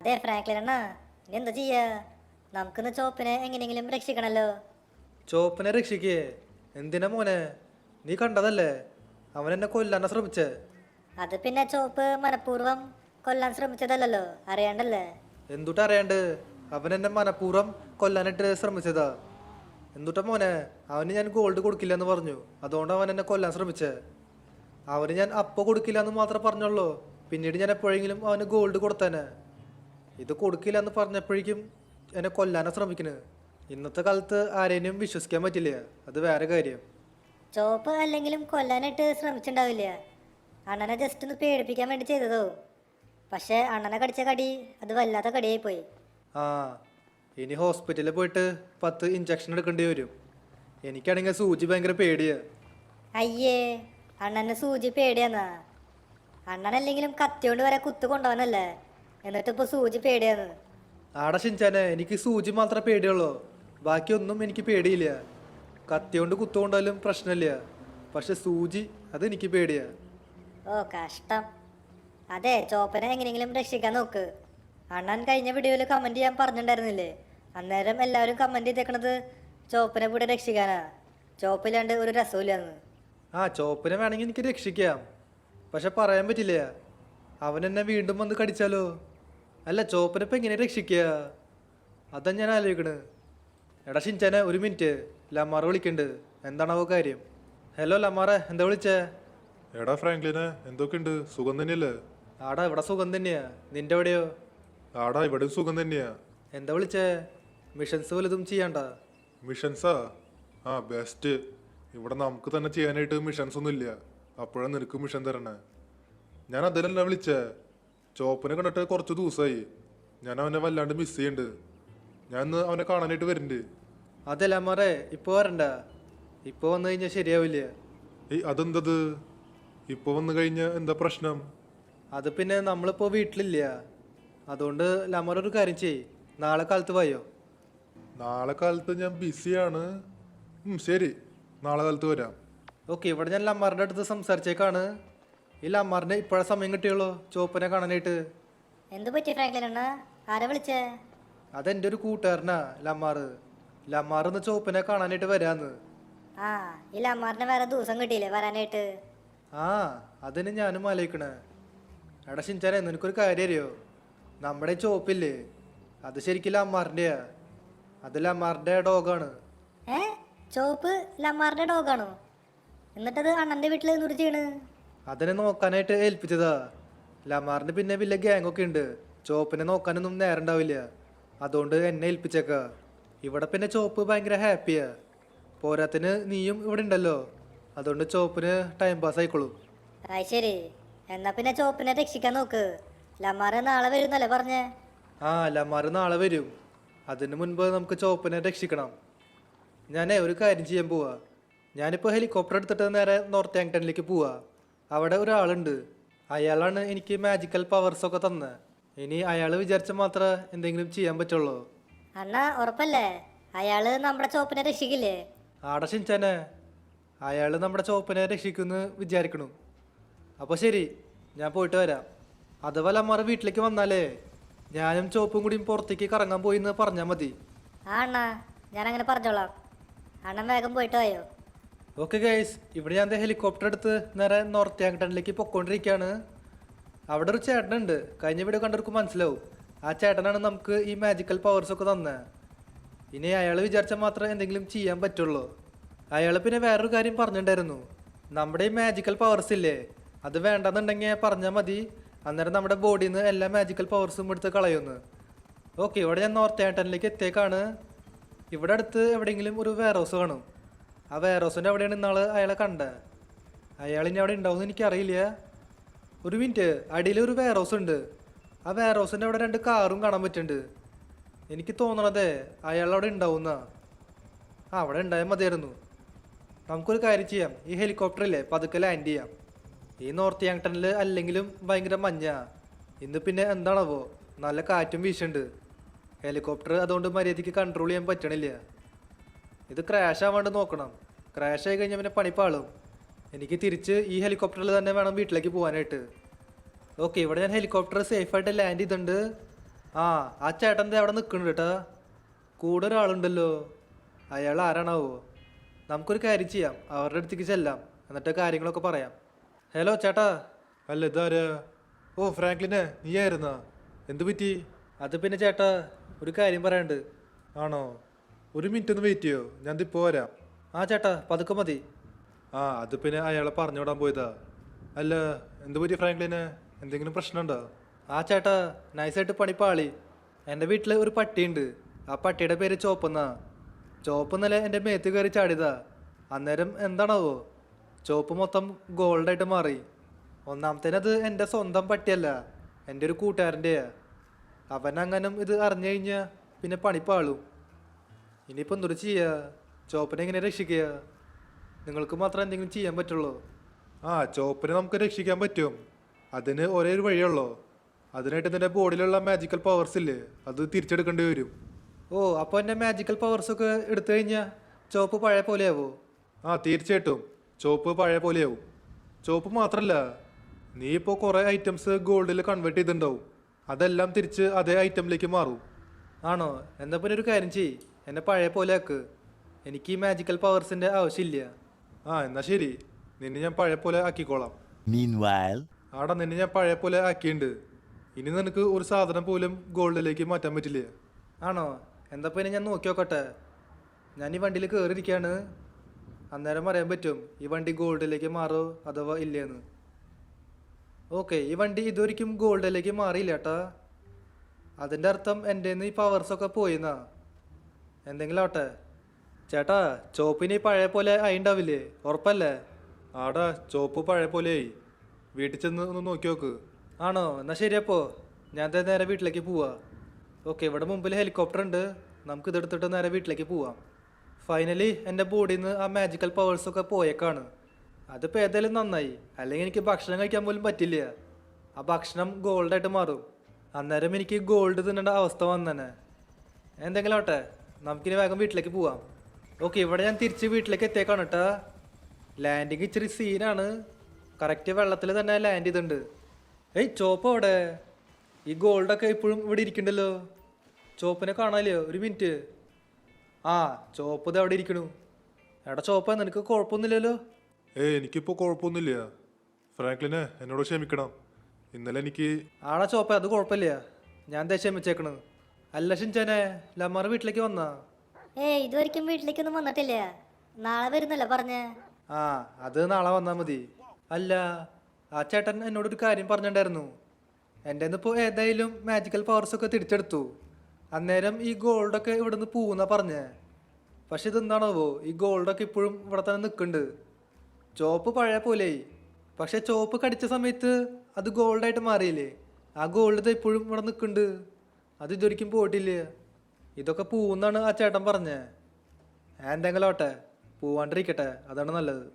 അതെ ഫ്രാങ്ക്ലിൻ അണ്ണാ, ഇനി എന്താ ചെയ്യാ? നമുക്കിന്ന് ചോപ്പിനെ എങ്ങനെയെങ്കിലും രക്ഷിക്കണല്ലോ. ചോപ്പനെ രക്ഷിക്കേ? എന്തിനാ മോനെ? നീ കണ്ടതല്ലേ അവൻ എന്നെ കൊല്ലാനാ ശ്രമിച്ചേ. അത് പിന്നെ ചോപ്പ് മനഃപൂർവ്വം കൊല്ലാൻ ശ്രമിച്ചതല്ലല്ലോ, അറിയാണ്ടല്ലേ? എന്തുട്ടാ അറിയാണ്ട്? അവൻ എന്നെ മനഃപൂർവ്വം കൊല്ലാനായിട്ട് ശ്രമിച്ചതാ. എന്തുട്ടാ മോനെ? അവന് ഞാൻ ഗോൾഡ് കൊടുക്കില്ല എന്ന് പറഞ്ഞു, അതുകൊണ്ട് അവൻ എന്നെ കൊല്ലാൻ ശ്രമിച്ചേ. അവന് ഞാൻ അപ്പോൾ കൊടുക്കില്ല എന്ന് മാത്രമേ പറഞ്ഞുള്ളൂ. പിന്നീട് ഞാൻ എപ്പോഴെങ്കിലും അവന് ഗോൾഡ് കൊടുത്തേനെ. ഇത് കൊടുക്കില്ല എന്ന് പറഞ്ഞപ്പോഴേക്കും എന്നെ കൊല്ലാനാ ശ്രമിക്കണ്. ഇന്നത്തെ കാലത്ത് ആരെയും വിശ്വസിക്കാൻ പറ്റില്ല, അത് വേറെ കാര്യം. ചോപ്പ് അല്ലെങ്കിലും കൊല്ലാനായിട്ട് ശ്രമിച്ചിട്ടുണ്ടാവില്ല. അണ്ണനെ ജസ്റ്റ് ഒന്ന് പേടിപ്പിക്കാൻ വേണ്ടി ചെയ്തതോ. പക്ഷേ അണ്ണനെ കടിച്ച കടി അത് വല്ലാത്ത കടിയായി പോയി. ആ, ഇനി ഹോസ്പിറ്റലിൽ പോയിട്ട് 10 ഇഞ്ചക്ഷൻ എടുക്കേണ്ടി വരും. എനിക്കാണെങ്കിൽ സൂചി ഭയങ്കര പേടിയാ. അയ്യേ, അണ്ണന് സൂചി പേടിയാന്നാ? അണ്ണനല്ലെങ്കിലും കത്തിയോണ്ട് വരെ കുത്തു കൊണ്ടുപോകാനല്ലേ, എന്നിട്ടിപ്പോൾ സൂചി പേടിയാന്ന്? ആടെ ഷിൻചാനെ, എനിക്ക് സൂചി മാത്രമേ പേടിയുള്ളൂ, ബാക്കിയൊന്നും എനിക്ക് പേടിയില്ല. കത്തിയോണ്ട് കുത്തുകൊണ്ടാലും പ്രശ്നമില്ല, പക്ഷെ സൂചി അതെനിക്ക് പേടിയാ. ഓ കഷ്ടം. അതെ, ചോപ്പനെ എങ്ങനെയെങ്കിലും രക്ഷിക്കാൻ നോക്ക്. അണ്ണൻ കഴിഞ്ഞ വീഡിയോയിൽ കമൻറ്റ് ചെയ്യാൻ പറഞ്ഞിട്ടുണ്ടായിരുന്നില്ലേ? അന്നേരം എല്ലാവരും കമൻറ്റ് ചെയ്തേക്കണത് ചോപ്പനെ കൂടെ രക്ഷിക്കാനാ. ചോപ്പില്ലാണ്ട് ഒരു രസമില്ലാന്ന്. ആ, ചോപ്പിനെ വേണമെങ്കിൽ എനിക്ക് രക്ഷിക്കാം, പക്ഷെ പറയാൻ പറ്റില്ല. അവൻ എന്നെ വീണ്ടും വന്ന് കടിച്ചാലോ? അല്ല, ചോപ്പിനെ ഇപ്പം എങ്ങനെ രക്ഷിക്കുക? അതാ ഞാൻ ആലോചിക്കണ്. എടാ ഷിൻചാനെ, ഒരു മിനിറ്റ്, ലമാറ വിളിക്കണ്ട്. എന്താണാവോ കാര്യം? ഹലോ ലമാറ, എന്താ വിളിച്ചേ? എടാ ഫ്രാങ്ക്ലിനെ, എന്തൊക്കെയുണ്ട്? സുഖം തന്നെയല്ലേ? ആടാ ഇവിടെ സുഖം തന്നെയാ, നിന്റെ എവിടെയോ? ആടാ ഇവിടെയും സുഖം തന്നെയാ. എന്താ വിളിച്ചേ? മിഷൻസ് വലുതും ചെയ്യണ്ട? മിഷൻസാ? ആ ബെസ്റ്റ്. ഇവിടെ നമുക്ക് തന്നെ ചെയ്യാനായിട്ട് മിഷൻസ് ഒന്നും ഇല്ല, അപ്പോഴാണ് നിനക്ക് മിഷൻ തരണേ. ഞാൻ അതിലല്ല വിളിച്ചേ. ചോപ്പനെ കണ്ടിട്ട് കുറച്ച് ദിവസമായി. ഞാൻ അവനെ വല്ലാണ്ട് മിസ് ചെയ്യുന്നുണ്ട്. ഞാൻ ഇന്ന് അവനെ കാണാനായിട്ട് വരുന്നുണ്ട്. അതെ ലമാറേ, ഇപ്പോൾ വരണ്ട. ഇപ്പോൾ വന്നു കഴിഞ്ഞാൽ ശരിയാവില്ല. ഏയ് അതെന്തത്? ഇപ്പോൾ വന്നു കഴിഞ്ഞാൽ എന്താ പ്രശ്നം? അത് പിന്നെ നമ്മളിപ്പോൾ വീട്ടിലില്ല, അതുകൊണ്ട് ലമാറ ഒരു കാര്യം ചെയ്യ്, നാളെ കാലത്ത് വായോ. നാളെ കാലത്ത് ഞാൻ ബിസിയാണ്. ശരി, നാളെ കാലത്ത് വരാം. ഓക്കെ, ഇവിടെ ഞാൻ ലമാറിൻ്റെ അടുത്ത് സംസാരിച്ചേക്കാണ്. ഈ ലമാറിന് ഇപ്പോഴാ സമയം കിട്ടിയുള്ളൂ ചോപ്പനെ കാണാനായിട്ട്. എന്തു പറ്റി ഫ്രാങ്ക്ലിൻ അണ്ണാ? ആരാ വിളിച്ചേ? അതെൻ്റെ ഒരു കൂട്ടുകാരനാ ലമാറ്. ലമാറിന്ന് ചോപ്പനെ കാണാനായിട്ട് വരാന്ന്. ആ, ഈ ലമ്മാറിന് വേറെ ദിവസം കിട്ടിയില്ലേ വരാനായിട്ട്? ആ, അതിന് ഞാനും ആലോചിക്കണേ. എടാ ഷിൻചാനെ, നിനക്കൊരു കാര്യം അറിയോ? നമ്മുടെ ഈ ചോപ്പില്ലേ, അത് ശരിക്കും ലമ്മാറിൻ്റെയാ. അത് ലമ്മാറിൻ്റെ ഡോഗാണ്. ഏ, ചോപ്പ് ലമ്മാറിന്റെ ഡോഗാണോ? എന്നിട്ടത് അണ്ണന്റെ വീട്ടിൽ നിർത്തി ചെയ്യണ്? അതിനെ നോക്കാനായിട്ട് ഏൽപ്പിച്ചതാ. ലമാറിന് പിന്നെ വലിയ ഗ്യാങ്ങൊക്കെ ഉണ്ട്, ചോപ്പിനെ നോക്കാനൊന്നും നേരം ഉണ്ടാവില്ല, അതുകൊണ്ട് എന്നെ ഏൽപ്പിച്ചേക്ക. ഇവിടെ പിന്നെ ചോപ്പ് ഭയങ്കര ഹാപ്പിയാ. പോരാത്തിന് നീയും ഇവിടെ ഉണ്ടല്ലോ, അതുകൊണ്ട് ചോപ്പിന് ടൈം പാസ് ആയിക്കോളൂ. അത് ശരി. എന്നാ പിന്നെ ചോപ്പിനെ രക്ഷിക്കാൻ നോക്ക്. ലമ്മാറ് നാളെ വരുന്നല്ലേ പറഞ്ഞേ? ആ, ലമാറ് നാളെ വരും. അതിന് മുൻപ് നമുക്ക് ചോപ്പിനെ രക്ഷിക്കണം. ഞാനേ ഒരു കാര്യം ചെയ്യാൻ പോവാ. ഞാനിപ്പോൾ ഹെലികോപ്റ്റർ എടുത്തിട്ട് നേരെ നോർത്ത് ആങ്ടണിലേക്ക് പോവാ. അവിടെ ഒരാളുണ്ട്, അയാളാണ് എനിക്ക് മാജിക്കൽ പവേഴ്സൊക്കെ തന്നെ. ഇനി അയാൾ വിചാരിച്ച മാത്രമേ എന്തെങ്കിലും ചെയ്യാൻ പറ്റുള്ളൂ. അണ്ണാ ഉറപ്പല്ലേ അയാള് നമ്മുടെ ചോപ്പിനെ രക്ഷിക്കില്ലേ? ആടെ ഷിൻചാനെ, അയാൾ നമ്മുടെ ചോപ്പിനെ രക്ഷിക്കുമെന്ന് വിചാരിക്കണു. അപ്പോൾ ശരി, ഞാൻ പോയിട്ട് വരാം. അഥവാ ലമാറ് വീട്ടിലേക്ക് വന്നാലേ ഞാനും ചോപ്പും കൂടിയും പുറത്തേക്ക് കറങ്ങാൻ പോയി എന്ന് പറഞ്ഞാൽ മതി. ആ അണ്ണാ, ഞാൻ അങ്ങനെ പറഞ്ഞോളാം. അണ്ണൻ വേഗം പോയിട്ട് പോയോ? ഓക്കെ ഗൈസ്, ഇവിടെ ഞാൻ ഹെലികോപ്റ്റർ എടുത്ത് നേരെ നോർത്ത് ആങ്ടണിലേക്ക് പൊക്കോണ്ടിരിക്കുകയാണ്. അവിടെ ഒരു ചേട്ടനുണ്ട്, കഴിഞ്ഞ വീഡിയോ കണ്ടവർക്ക് മനസ്സിലാവും. ആ ചേട്ടനാണ് നമുക്ക് ഈ മാജിക്കൽ പവേഴ്സൊക്കെ തന്നെ. ഇനി അയാൾ വിചാരിച്ചാൽ മാത്രമേ എന്തെങ്കിലും ചെയ്യാൻ പറ്റുള്ളൂ. അയാൾ പിന്നെ വേറൊരു കാര്യം പറഞ്ഞിട്ടുണ്ടായിരുന്നു. നമ്മുടെ ഈ മാജിക്കൽ പവേഴ്സ് ഇല്ലേ, അത് വേണ്ടെന്നുണ്ടെങ്കിൽ പറഞ്ഞാൽ മതി, അന്നേരം നമ്മുടെ ബോഡിയിൽ നിന്ന് എല്ലാ മാജിക്കൽ പവേഴ്സും എടുത്ത് കളയുന്നു. ഓക്കെ, ഇവിടെ ഞാൻ നോർത്ത് ആങ്ടണിലേക്ക് എത്തിയേക്കാണ്. ഇവിടെ അടുത്ത് എവിടെയെങ്കിലും ഒരു വെയർ ഹൗസ് കാണും. ആ വെയർ ഹൗസിൻ്റെ അവിടെയാണ് ഇന്നാള് അയാളെ കണ്ടത്. അയാൾ ഇനി അവിടെ ഉണ്ടാവുമെന്ന് എനിക്കറിയില്ല. ഒരു മിനിറ്റ്, അടിയിൽ ഒരു വെയർ ഹൗസ് ഉണ്ട്. ആ വെയർ ഹൗസിൻ്റെ അവിടെ 2 കാറും കാണാൻ പറ്റുന്നുണ്ട്. എനിക്ക് തോന്നണതേ അയാൾ അവിടെ ഉണ്ടാവുന്ന. ആ, അവിടെ ഉണ്ടായാൽ മതിയായിരുന്നു. നമുക്കൊരു കാര്യം ചെയ്യാം, ഈ ഹെലികോപ്റ്ററില്ലേ പതുക്കെ ലാൻഡ് ചെയ്യാം. ഈ നോർത്ത് ആങ്ടണിൽ അല്ലെങ്കിലും ഭയങ്കര മഞ്ഞാ. ഇന്ന് പിന്നെ എന്താണാവോ, നല്ല കാറ്റും വീശുണ്ട്. ഹെലികോപ്റ്റർ അതുകൊണ്ട് മര്യാദയ്ക്ക് കൺട്രോൾ ചെയ്യാൻ പറ്റണില്ല. ഇത് ക്രാഷ് ആവാണ്ട് നോക്കണം. ക്രാഷ് ആയി കഴിഞ്ഞാൽ പിന്നെ പണിപ്പാളും. എനിക്ക് തിരിച്ച് ഈ ഹെലികോപ്റ്ററിൽ തന്നെ വേണം വീട്ടിലേക്ക് പോകാനായിട്ട്. ഓക്കെ, ഇവിടെ ഞാൻ ഹെലികോപ്റ്റർ സേഫായിട്ട് ലാൻഡ് ചെയ്തിട്ടുണ്ട്. ആ ചേട്ടൻ്റെ അവിടെ നിൽക്കുന്നുണ്ട് കേട്ടാ. കൂടെ ഒരാളുണ്ടല്ലോ, അയാൾ ആരാണാവോ? നമുക്കൊരു കാര്യം ചെയ്യാം, അവരുടെ അടുത്തേക്ക് ചെല്ലാം, എന്നിട്ട് കാര്യങ്ങളൊക്കെ പറയാം. ഹലോ ചേട്ടാ. അല്ല ഇതാരാ? ഓ ഫ്രാങ്ക്ലിനെ, നീ ആയിരുന്നാ? എന്ത് പറ്റി? അത് പിന്നെ ചേട്ടാ, ഒരു കാര്യം പറയാനുണ്ട്. ആണോ? ഒരു മിനിറ്റ് ഒന്ന് വെയിറ്റ് ചെയ്യോ, ഞാൻ ഇപ്പോൾ വരാം. ആ ചേട്ടാ, പതുക്കെ മതി. അത് പിന്നെ അയാളെ പറഞ്ഞു വിടാൻ പോയതാ. അല്ല, എന്ത് പറ്റി ഫ്രാങ്ക്ലിനെ? എന്തെങ്കിലും പ്രശ്നമുണ്ടോ? ആ ചേട്ടാ, നൈസായിട്ട് പണി പാളി. എൻ്റെ വീട്ടിൽ ഒരു പട്ടിയുണ്ട്. ആ പട്ടിയുടെ പേര് ചോപ്പെന്നാ. ചോപ്പ് ഇന്നലെ എൻ്റെ മേത്ത് കയറി ചാടിയതാ. അന്നേരം എന്താണാവോ, ചോപ്പ് മൊത്തം ഗോൾഡായിട്ട് മാറി. ഒന്നാമത്തേനത് എൻ്റെ സ്വന്തം പട്ടിയല്ല, എൻ്റെ ഒരു കൂട്ടുകാരൻ്റെയാ. അവനങ്ങനും ഇത് അറിഞ്ഞു കഴിഞ്ഞാൽ പിന്നെ പണി പാളും. ഇനിയിപ്പോൾ എന്തൊരു ചെയ്യുക? ചോപ്പിനെ എങ്ങനെ രക്ഷിക്കുക? നിങ്ങൾക്ക് മാത്രമേ എന്തെങ്കിലും ചെയ്യാൻ പറ്റുള്ളൂ. ചോപ്പിനെ നമുക്ക് രക്ഷിക്കാൻ പറ്റും. അതിന് ഒരേ ഒരു വഴിയുള്ളൂ. അതിനായിട്ട് നിന്റെ ബോഡിയിലുള്ള മാജിക്കൽ പവേഴ്സ് ഇല്ലേ, അത് തിരിച്ചെടുക്കേണ്ടി വരും. ഓ, അപ്പോൾ എൻ്റെ മാജിക്കൽ പവേഴ്സൊക്കെ എടുത്തു കഴിഞ്ഞാൽ ചോപ്പ് പഴയ പോലെയാവോ? തീർച്ചയായിട്ടും ചോപ്പ് പഴയ പോലെയാവും. ചോപ്പ് മാത്രമല്ല, നീ ഇപ്പോൾ കുറേ ഐറ്റംസ് ഗോൾഡിൽ കൺവേർട്ട് ചെയ്തിട്ടുണ്ടാവും. അതെല്ലാം തിരിച്ച് അതേ ഐറ്റമിലേക്ക് മാറും. ആണോ? എന്നാ പിന്നെ ഒരു കാര്യം ചെയ്യ്, എന്നെ പഴയ പോലെ ആക്ക്. എനിക്ക് ഈ മാജിക്കൽ പവേഴ്സിൻ്റെ ആവശ്യമില്ല. എന്നാ ശരി, നിന്നെ ഞാൻ പഴയ പോലെ ആക്കിക്കോളാം. Meanwhile, നിന്നെ ഞാൻ പഴയ പോലെ ആക്കിയിട്ടുണ്ട്. ഇനി നിനക്ക് ഒരു സാധനം പോലും ഗോൾഡിലേക്ക് മാറ്റാൻ പറ്റില്ല. ആണോ? എന്താ പിന്നെ ഞാൻ നോക്കി നോക്കട്ടെ. ഞാൻ ഈ വണ്ടിയിൽ കയറിയിരിക്കുകയാണ്. അന്നേരം അറിയാൻ പറ്റും ഈ വണ്ടി ഗോൾഡിലേക്ക് മാറോ അഥവാ ഇല്ലയെന്ന്. ഓക്കെ, ഈ വണ്ടി ഇതൊരിക്കും ഗോൾഡിലേക്ക് മാറിയില്ല ചേട്ടാ. അതിൻ്റെ അർത്ഥം എൻ്റെ ഈ പവേഴ്സൊക്കെ പോയിന്നാ. എന്തെങ്കിലും ആവട്ടെ. ചേട്ടാ, ചോപ്പിന് ഈ പഴയ പോലെ ആയിണ്ടാവില്ലേ? ഉറപ്പല്ലേ? ചോപ്പ് പഴയ പോലെയായി. വീട്ടിൽ ചെന്ന് ഒന്ന് നോക്കി നോക്ക്. ആണോ? എന്നാൽ ശരിയപ്പോ ഞാൻ ദേ നേരെ വീട്ടിലേക്ക് പോവാ. ഓക്കെ, ഇവിടെ മുമ്പിൽ ഹെലികോപ്റ്റർ ഉണ്ട്. നമുക്ക് ഇതെടുത്തിട്ട് നേരെ വീട്ടിലേക്ക് പോവാം. ഫൈനലി എൻ്റെ ബോഡിയിൽ നിന്ന് ആ മാജിക്കൽ പവേഴ്സൊക്കെ പോയേക്കാണ്. അതിപ്പോൾ ഏതായാലും നന്നായി, അല്ലെങ്കിൽ എനിക്ക് ഭക്ഷണം കഴിക്കാൻ പോലും പറ്റില്ല. ആ ഭക്ഷണം ഗോൾഡായിട്ട് മാറും. അന്നേരം എനിക്ക് ഗോൾഡ് തിന്നേണ്ട അവസ്ഥ വന്നേനെ. എന്തെങ്കിലും ആവട്ടെ, നമുക്കിനി വേഗം വീട്ടിലേക്ക് പോവാം. ഓക്കെ, ഇവിടെ ഞാൻ തിരിച്ച് വീട്ടിലേക്ക് എത്തിയേക്കാണ് കേട്ടാ. ലാൻഡിങ് ഇച്ചിരി സീനാണ്. കറക്റ്റ് വെള്ളത്തിൽ തന്നെ ലാൻഡ് ചെയ്തിട്ടുണ്ട്. ഏയ്, ചോപ്പ് അവിടെ? ഈ ഗോൾഡൊക്കെ ഇപ്പോഴും ഇവിടെ ഇരിക്കണ്ടല്ലോ. ചോപ്പിനെ കാണാനില്ലയോ? ഒരു മിനിറ്റ്. ചോപ്പ് ഇത് അവിടെ ഇരിക്കണു. എടാ ചോപ്പ, നിനക്ക് കുഴപ്പമൊന്നുമില്ലല്ലോ? എനിക്കിപ്പോൾ കുഴപ്പമൊന്നുമില്ല. ഫ്രാങ്ക്ലിനെ, എന്നോട് ക്ഷമിക്കണം. ഇന്നലെ എനിക്ക് ചോപ്പ, അത് കുഴപ്പമില്ല. ഞാൻ ക്ഷമിച്ചേക്കണ്. അല്ല ഷിൻചാനെ, ലമ്മാർ വീട്ടിലേക്ക് വന്നാ? ഇതുവരെയ്ക്കും വീട്ടിലേക്കൊന്നും വന്നിട്ടില്ല. നാളെ വരുന്നല്ലോ പറഞ്ഞേ. അത് നാളെ വന്നാൽ മതി. അല്ല, ആ ചേട്ടൻ എന്നോടൊരു കാര്യം പറഞ്ഞിട്ടുണ്ടായിരുന്നു. എൻ്റെ ഇപ്പോൾ ഏതായാലും മാജിക്കൽ പവേഴ്സൊക്കെ തിരിച്ചെടുത്തു. അന്നേരം ഈ ഗോൾഡൊക്കെ ഇവിടെ നിന്ന് പോകുന്നാ പറഞ്ഞേ. പക്ഷെ ഇതെന്താണാവോ, ഈ ഗോൾഡൊക്കെ ഇപ്പോഴും ഇവിടെ തന്നെ നിൽക്കുന്നുണ്ട്. ചോപ്പ് പഴയ പോലെയായി, പക്ഷെ ചോപ്പ് കടിച്ച സമയത്ത് അത് ഗോൾഡായിട്ട് മാറിയില്ലേ? ആ ഗോൾഡ് ഇത് ഇപ്പോഴും ഇവിടെ നിൽക്കുന്നുണ്ട്. അത് ഇതൊരിക്കും പോയിട്ടില്ല. ഇതൊക്കെ പോകുന്നാണ് ആ ചേട്ടൻ പറഞ്ഞേ. എന്തെങ്കിലും ആവട്ടെ, പോവാണ്ടിരിക്കട്ടെ, അതാണ് നല്ലത്.